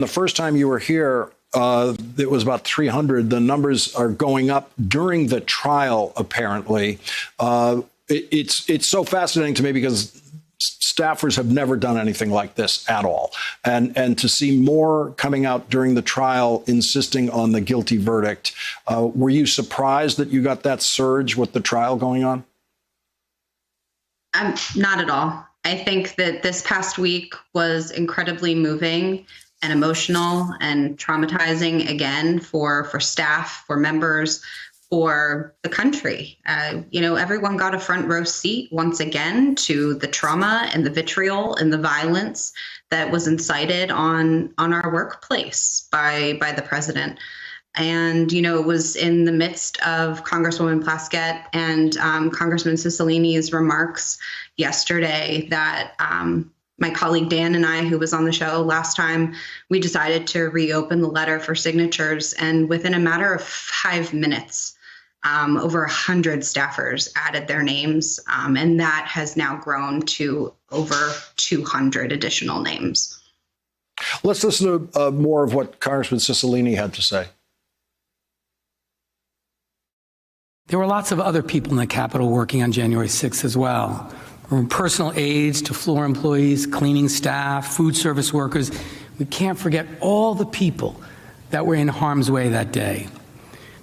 The first time you were here, it was about 300. The numbers are going up during the trial, apparently. It's so fascinating to me because staffers have never done anything like this at all. And to see more coming out during the trial insisting on the guilty verdict, were you surprised that you got that surge with the trial going on? Not at all. I think that this past week was incredibly moving and emotional and traumatizing, again, for staff, for members, for the country. Everyone got a front row seat once again to the trauma and the vitriol and the violence that was incited on our workplace by the president. And, it was in the midst of Congresswoman Plaskett and Congressman Cicilline's remarks yesterday that my colleague Dan and I, who was on the show last time, we decided to reopen the letter for signatures. And within a matter of 5 minutes, over 100 staffers added their names. And that has now grown to over 200 additional names. Let's listen to more of what Congressman Cicilline had to say. There were lots of other people in the Capitol working on January 6th as well. From personal aides to floor employees, cleaning staff, food service workers. We can't forget all the people that were in harm's way that day.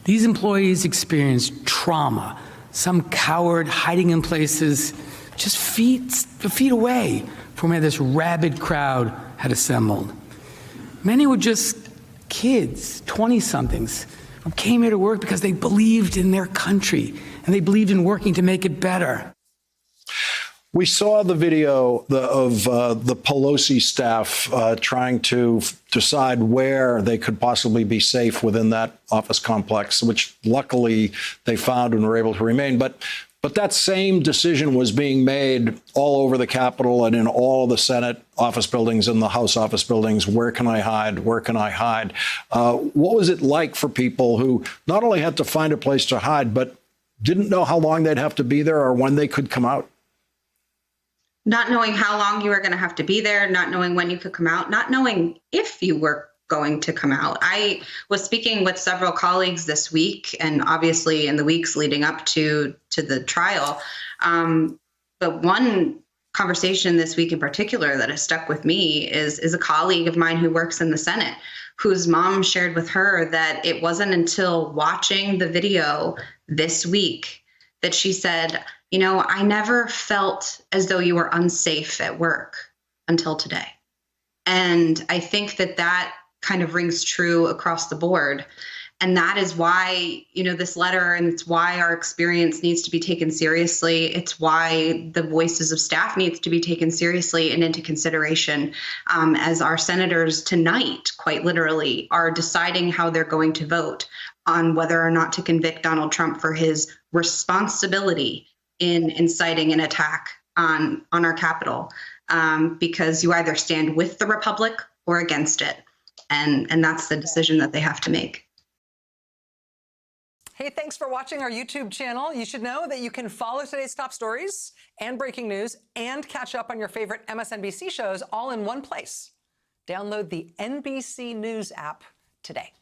These employees experienced trauma, some coward hiding in places just feet away from where this rabid crowd had assembled. Many were just kids, 20-somethings, who came here to work because they believed in their country and they believed in working to make it better. We saw the video of the Pelosi staff trying to decide where they could possibly be safe within that office complex, which luckily they found and were able to remain. But that same decision was being made all over the Capitol and in all the Senate office buildings and the House office buildings. Where can I hide? Where can I hide? What was it like for people who not only had to find a place to hide, but didn't know how long they'd have to be there or when they could come out? Not knowing how long you were going to have to be there, not knowing when you could come out, not knowing if you were going to come out. I was speaking with several colleagues this week and obviously in the weeks leading up to the trial. But one conversation this week in particular that has stuck with me is a colleague of mine who works in the Senate, whose mom shared with her that it wasn't until watching the video this week that she said, I never felt as though you were unsafe at work until today. And I think that kind of rings true across the board. And that is why, this letter, and it's why our experience needs to be taken seriously. It's why the voices of staff needs to be taken seriously and into consideration as our senators tonight, quite literally, are deciding how they're going to vote on whether or not to convict Donald Trump for his responsibility in inciting an attack on our Capitol, because you either stand with the Republic or against it. And that's the decision that they have to make. Hey, thanks for watching our YouTube channel. You should know that you can follow today's top stories and breaking news and catch up on your favorite MSNBC shows all in one place. Download the NBC News app today.